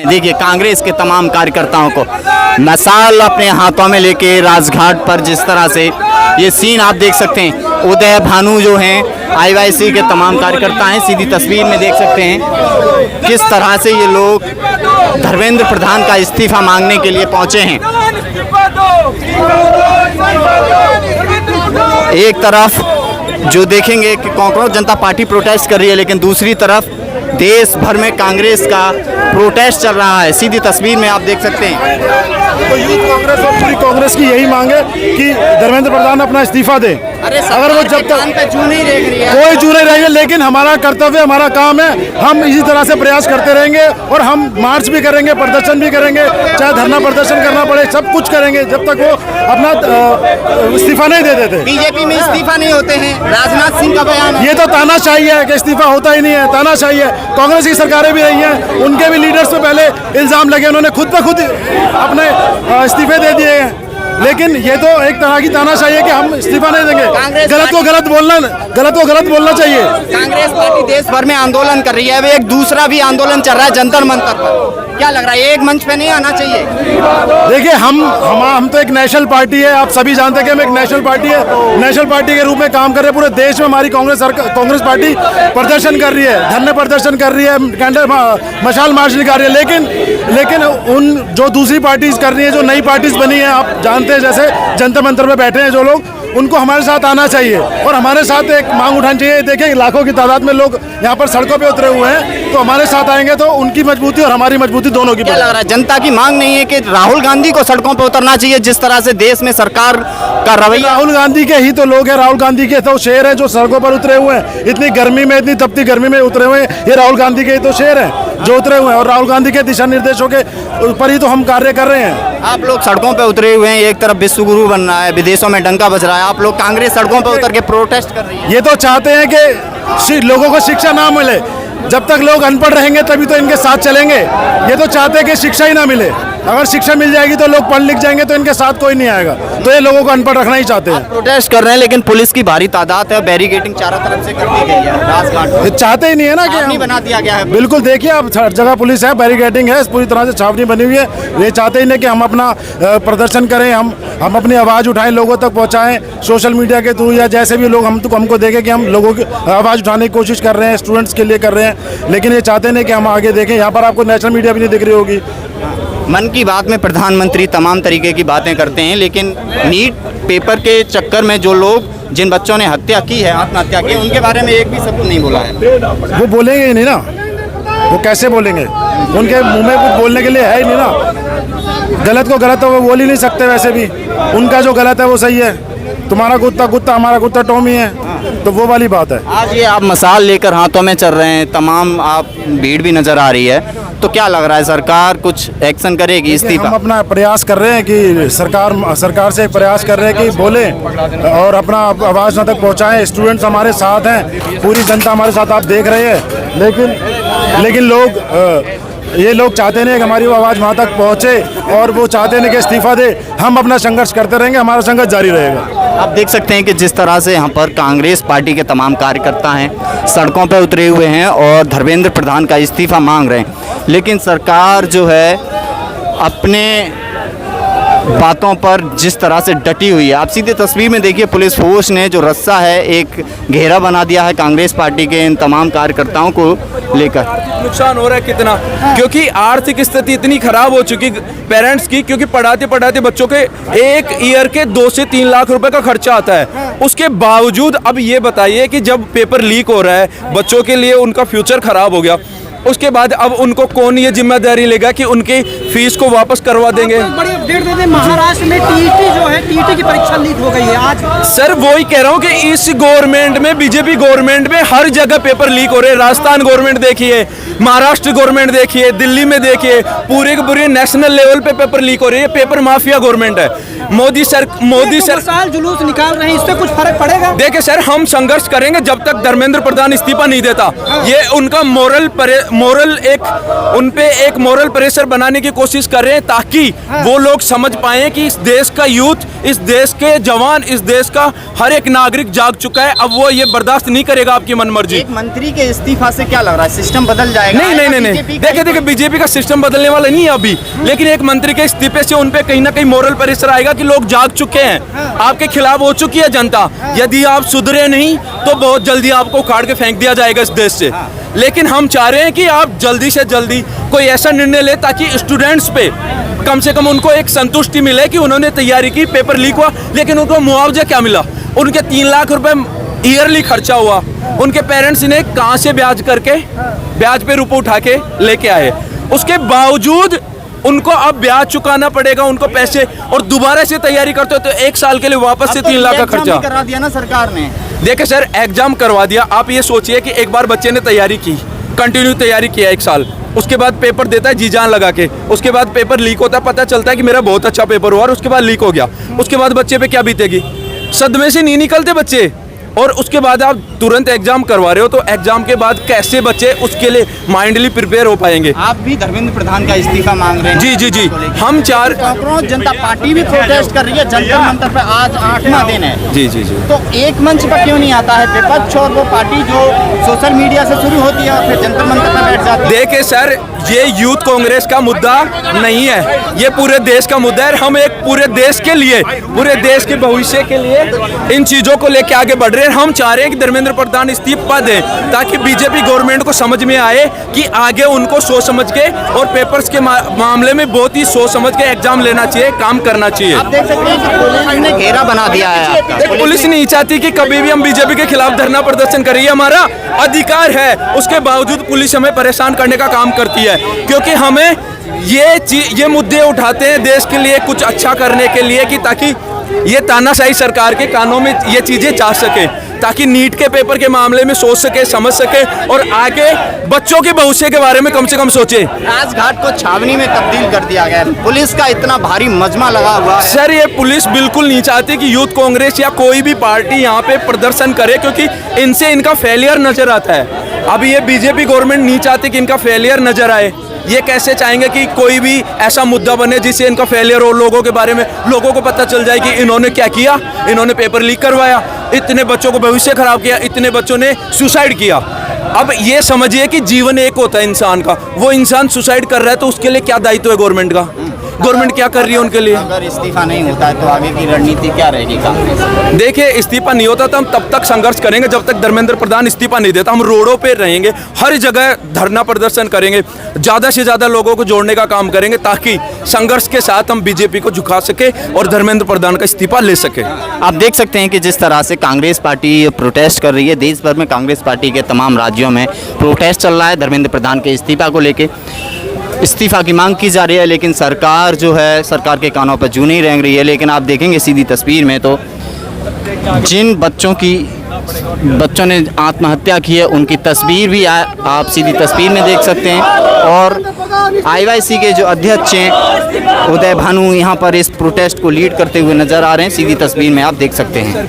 देखिए कांग्रेस के तमाम कार्यकर्ताओं को मशाल अपने हाथों में लेके राजघाट पर जिस तरह से ये सीन आप देख सकते हैं। उदय भानु जो हैं आईवाईसी के तमाम कार्यकर्ता हैं, सीधी तस्वीर में देख सकते हैं किस तरह से ये लोग धर्मेंद्र प्रधान का इस्तीफा मांगने के लिए पहुंचे हैं। एक तरफ जो देखेंगे कि कांग्रेस जनता पार्टी प्रोटेस्ट कर रही है, लेकिन दूसरी तरफ देश भर में कांग्रेस का प्रोटेस्ट चल रहा है। सीधी तस्वीर में आप देख सकते हैं। तो यूथ कांग्रेस और पूरी कांग्रेस की यही मांग है कि धर्मेंद्र प्रधान अपना इस्तीफा दे। अगर वो जब तक कोई चू नहीं रहेंगे, लेकिन हमारा कर्तव्य, हमारा काम है, हम इसी तरह से प्रयास करते रहेंगे और हम मार्च भी करेंगे, प्रदर्शन भी करेंगे, चाहे धरना प्रदर्शन करना पड़े, सब कुछ करेंगे जब तक वो अपना इस्तीफा नहीं दे देते। बीजेपी में इस्तीफा नहीं होते हैं, राजनाथ सिंह का बयान है। ये तो तानाशाही है कि इस्तीफा होता ही नहीं है, तानाशाही है। कांग्रेस की सरकारें भी रही हैं, उनके भी लीडर्स पे पहले इल्जाम लगे, उन्होंने खुद ब खुद अपने इस्तीफे दे दिए हैं। लेकिन ये तो एक तरह की तानाशाही है कि हम इस्तीफा नहीं देंगे। गलत को गलत बोलना चाहिए। कांग्रेस पार्टी देश भर में आंदोलन कर रही है, अब एक दूसरा भी आंदोलन चल रहा है जंतर मंतर पर। क्या लग रहा है, एक मंच पे नहीं आना चाहिए? देखिए हम तो एक नेशनल पार्टी है, आप सभी जानते हैं कि हम एक नेशनल पार्टी है, नेशनल पार्टी के रूप में काम कर रहे हैं। पूरे देश में हमारी कांग्रेस पार्टी प्रदर्शन कर रही है, धरने प्रदर्शन कर रही है, कैंडल मशाल मार्च निकाल रही है। लेकिन उन जो दूसरी पार्टीज कर रही है, जो नई पार्टीज बनी है, आप जानते हैं, जैसे जंतर मंतर में बैठे हैं जो लोग, उनको हमारे साथ आना चाहिए और हमारे साथ एक मांग उठानी चाहिए। देखिए लाखों की तादाद में लोग यहाँ पर सड़कों पे उतरे हुए हैं, तो हमारे साथ आएंगे तो उनकी मजबूती और हमारी मजबूती दोनों की। क्या लग रहा है, जनता की मांग नहीं है कि राहुल गांधी को सड़कों पे उतरना चाहिए? जिस तरह से देश में सरकार का रवैया, राहुल गांधी के ही तो लोग हैं, राहुल गांधी के तो शेर हैं जो सड़कों पर उतरे हुए हैं। इतनी गर्मी में, इतनी तपती गर्मी में उतरे हुए हैं, ये राहुल गांधी के ही तो शेर हैं जो उतरे हुए हैं, और राहुल गांधी के दिशा निर्देशों के ऊपर ही तो हम कार्य कर रहे हैं। आप लोग सड़कों पे उतरे हुए हैं, एक तरफ विश्व गुरु बन रहा है, विदेशों में डंका बज रहा है, आप लोग कांग्रेस सड़कों पे उतर के प्रोटेस्ट कर रही है। ये तो चाहते हैं कि लोगों को शिक्षा ना मिले, जब तक लोग अनपढ़ रहेंगे तभी तो इनके साथ चलेंगे। ये तो चाहते हैं कि शिक्षा ही ना मिले, अगर शिक्षा मिल जाएगी तो लोग पढ़ लिख जाएंगे तो इनके साथ कोई नहीं आएगा, तो ये लोगों को अनपढ़ रखना ही चाहते हैं। प्रोटेस्ट कर रहे हैं, लेकिन पुलिस की भारी तादाद है, बैरिकेडिंग चारों तरफ से कर दी गई है राजघाट पर। ये चाहते ही नहीं है ना कि छावनी बना दिया गया है। बिल्कुल, देखिए अब हर जगह पुलिस है, बैरिकेडिंग है, पूरी तरह से छावनी बनी हुई है। ये चाहते ही नहीं कि हम अपना प्रदर्शन करें, हम अपनी आवाज़ उठाएं, लोगों तक पहुंचाएं, सोशल मीडिया के थ्रू या जैसे भी लोग हमको देखें कि हम लोगों की आवाज़ उठाने की कोशिश कर रहे हैं, स्टूडेंट्स के लिए कर रहे हैं। लेकिन ये चाहते नहीं कि हम आगे देखें। यहाँ पर आपको नेशनल मीडिया भी नहीं दिख रही होगी। मन की बात में प्रधानमंत्री तमाम तरीके की बातें करते हैं, लेकिन नीट पेपर के चक्कर में जो लोग, जिन बच्चों ने हत्या की है, आत्महत्या की, उनके बारे में एक भी शब्द नहीं बोला है। वो बोलेंगे ही नहीं ना, वो कैसे बोलेंगे? उनके मुंह में कुछ बोलने के लिए है ही नहीं ना। गलत को गलत तो वो बोल ही नहीं सकते, वैसे भी उनका जो गलत है वो सही है। तुम्हारा कुत्ता कुत्ता, हमारा कुत्ता टॉमी है, तो वो वाली बात है। आज ये आप मशाल लेकर हाथों में चल रहे हैं, तमाम आप भीड़ भी नजर आ रही है, तो क्या लग रहा है सरकार कुछ एक्शन करेगी? इस्तीफा हम अपना प्रयास कर रहे हैं कि सरकार से प्रयास कर रहे हैं कि बोले और अपना आवाज़ न तक पहुंचाएं। स्टूडेंट्स हमारे साथ हैं, पूरी जनता हमारे साथ, आप देख रहे हैं। लेकिन ये लोग चाहते नहीं कि हमारी वो आवाज़ वहाँ तक पहुँचे, और वो चाहते नहीं कि इस्तीफा दे। हम अपना संघर्ष करते रहेंगे, हमारा संघर्ष जारी रहेगा। आप देख सकते हैं कि जिस तरह से यहाँ पर कांग्रेस पार्टी के तमाम कार्यकर्ता हैं, सड़कों पर उतरे हुए हैं और धर्मेंद्र प्रधान का इस्तीफा मांग रहे हैं, लेकिन सरकार जो है अपने बातों पर जिस तरह से डटी हुई है। आप सीधे तस्वीर में देखिए, पुलिस फोर्स ने जो रस्सा है, एक घेरा बना दिया है कांग्रेस पार्टी के इन तमाम कार्यकर्ताओं को लेकर। नुकसान हो रहा है कितना, क्योंकि आर्थिक स्थिति इतनी खराब हो चुकी पेरेंट्स की, क्योंकि पढ़ाते पढ़ाते बच्चों के एक ईयर के 2 से 3 लाख रुपए का खर्चा आता है। उसके बावजूद अब ये बताइए कि जब पेपर लीक हो रहा है, बच्चों के लिए उनका फ्यूचर खराब हो गया, उसके बाद अब उनको कौन ये जिम्मेदारी लेगा कि उनकी फीस को वापस करवा देंगे? बड़ी अपडेट दे दें, महाराष्ट्र में टीईटी जो है, टीईटी की परीक्षा लीक हो गई है आज। सर वही कह रहा हूँ कि इस गवर्नमेंट में, बीजेपी गवर्नमेंट में हर जगह पेपर लीक हो रहे हैं। राजस्थान गवर्नमेंट देखिए, महाराष्ट्र गवर्नमेंट देखिए, दिल्ली में देखिए, पूरे के पूरे नेशनल लेवल पे पेपर लीक हो रही है। पेपर माफिया गवर्नमेंट है। मोदी सर जुलूस निकाल रहे हैं, इससे कुछ फर्क पड़ेगा? देखिए सर, हम संघर्ष करेंगे जब तक धर्मेंद्र प्रधान इस्तीफा नहीं देता। ये उनका मोरल एक उनपे एक मोरल प्रेशर बनाने की कोशिश कर रहे हैं, ताकि वो लोग लोग समझ पाएं कि इस देश का यूथ, इस देश के जवान, इस देश का हर एक नागरिक जाग चुका है। अब वो ये बर्दाश्त नहीं करेगा आपकी मनमर्जी। एक मंत्री के इस्तीफा से क्या लग रहा है, सिस्टम बदल जाएगा? नहीं, देखिए बीजेपी का सिस्टम बदलने वाला नहीं है अभी, लेकिन एक मंत्री के इस्तीफे से उन पे कहीं ना कहीं मोरल प्रेशर आएगा कि लोग जाग चुके हैं, आपके खिलाफ हो चुकी है जनता। यदि आप सुधरे नहीं तो बहुत जल्दी आपको उखाड़ के फेंक दिया जाएगा इस देश से। लेकिन हम चाह रहे हैं कि आप जल्दी से जल्दी कोई ऐसा निर्णय ले ताकि स्टूडेंट्स पे कम से कम उनको एक संतुष्टि मिले कि उन्होंने तैयारी की, पेपर लीक हुआ, लेकिन उनको मुआवजा क्या मिला? उनके 3 लाख रुपए ईयरली खर्चा हुआ, उनके पेरेंट्स इन्हें कहाँ से ब्याज करके, ब्याज पे रुपए उठा के लेके आए, उसके बावजूद उनको अब ब्याज चुकाना पड़ेगा उनको पैसे, और दोबारा से तैयारी करते हो तो 1 साल के लिए वापस से 3 लाख का खर्चा करा दिया ना सरकार ने। देखिए सर, एग्जाम करवा दिया। आप ये सोचिए कि एक बार बच्चे ने तैयारी की, कंटिन्यू तैयारी किया 1 साल, उसके बाद पेपर देता है जी जान लगा के, उसके बाद पेपर लीक होता है, पता चलता है कि मेरा बहुत अच्छा पेपर हुआ और उसके बाद लीक हो गया। उसके बाद बच्चे पे क्या बीतेगी? सदमे से नहीं निकलते बच्चे। और उसके बाद आप तुरंत एग्जाम करवा रहे हो तो एग्जाम के बाद कैसे बच्चे उसके लिए माइंडली प्रिपेयर हो पाएंगे? आप भी धर्मेंद्र प्रधान का इस्तीफा मांग रहे हैं? जी, हम चार कांग्रेस जनता पार्टी भी प्रोटेस्ट कर रही है, जंतर मंतर पे आज 8वां दिन है। जी। तो एक मंच पर क्यों नहीं आता है विपक्ष और वो पार्टी जो सोशल मीडिया से शुरू होती है और फिर जंतर मंतर पर बैठ जाती है? देखिए सर, ये यूथ कांग्रेस का मुद्दा नहीं है, ये पूरे देश का मुद्दा है। हम एक पूरे देश के लिए, पूरे देश के भविष्य के लिए इन चीजों को लेके आगे बढ़ रहे हैं। हम चाह रहे हैं कि धर्मेंद्र प्रधान इस्तीफा दें ताकि बीजेपी गवर्नमेंट को समझ में आए कि आगे उनको सोच समझ के और पेपर्स के मामले में बहुत ही सोच समझ के एग्जाम लेना चाहिए, काम करना चाहिए। आप देख सकते हैं कि पुलिस ने घेरा बना दिया है आपका। पुलिस नहीं चाहती कि कभी भी हम बीजेपी के खिलाफ धरना प्रदर्शन करें, ये हमारा अधिकार है। उसके बावजूद पुलिस हमें परेशान करने का काम करती है, क्योंकि हमें ये मुद्दे उठाते हैं देश के लिए कुछ अच्छा करने के लिए, कि ताकि ये तानाशाही सरकार के कानों में ये चीजें जा सके, ताकि नीट के पेपर के मामले में सोच सके, समझ सके और आगे बच्चों के भविष्य के बारे में कम से कम सोचे। राजघाट को छावनी में तब्दील कर दिया गया है, पुलिस का इतना भारी मजमा लगा हुआ है। सर, ये पुलिस बिल्कुल नहीं चाहती कि यूथ कांग्रेस या कोई भी पार्टी यहाँ पे प्रदर्शन करे, क्योंकि इनसे इनका फेलियर नजर आता है। अभी ये बीजेपी गवर्नमेंट नहीं चाहती कि इनका फेलियर नजर आए। ये कैसे चाहेंगे कि कोई भी ऐसा मुद्दा बने जिससे इनका फेलियर हो, लोगों के बारे में लोगों को पता चल जाए कि इन्होंने क्या किया, इन्होंने पेपर लीक करवाया, इतने बच्चों को भविष्य खराब किया, इतने बच्चों ने सुसाइड किया। अब ये समझिए कि जीवन एक होता है इंसान का, वो इंसान सुसाइड कर रहा है तो उसके लिए क्या दायित्व है गवर्नमेंट का? गवर्नमेंट क्या कर रही है उनके लिए? अगर इस्तीफा नहीं होता है तो आगे की रणनीति क्या रहेगी कांग्रेस? देखिए, इस्तीफा नहीं होता तो हम तब तक संघर्ष करेंगे जब तक धर्मेंद्र प्रधान इस्तीफा नहीं देता। हम रोडों पे रहेंगे, हर जगह धरना प्रदर्शन करेंगे, ज़्यादा से ज़्यादा लोगों को जोड़ने का काम करेंगे ताकि संघर्ष के साथ हम बीजेपी को झुका सके और धर्मेंद्र प्रधान का इस्तीफा ले सके। आप देख सकते हैं कि जिस तरह से कांग्रेस पार्टी प्रोटेस्ट कर रही है, देश भर में कांग्रेस पार्टी के तमाम राज्यों में प्रोटेस्ट चल रहा है धर्मेंद्र प्रधान के इस्तीफा को लेके। इस्तीफा की मांग की जा रही है, लेकिन सरकार जो है, सरकार के कानों पर जूं नहीं रेंग रही है। लेकिन आप देखेंगे सीधी तस्वीर में तो जिन बच्चों ने आत्महत्या की है उनकी तस्वीर भी आप सीधी तस्वीर में देख सकते हैं। और IYC के जो अध्यक्ष हैं उदय भानु यहाँ पर इस प्रोटेस्ट को लीड करते हुए नज़र आ रहे हैं, सीधी तस्वीर में आप देख सकते हैं।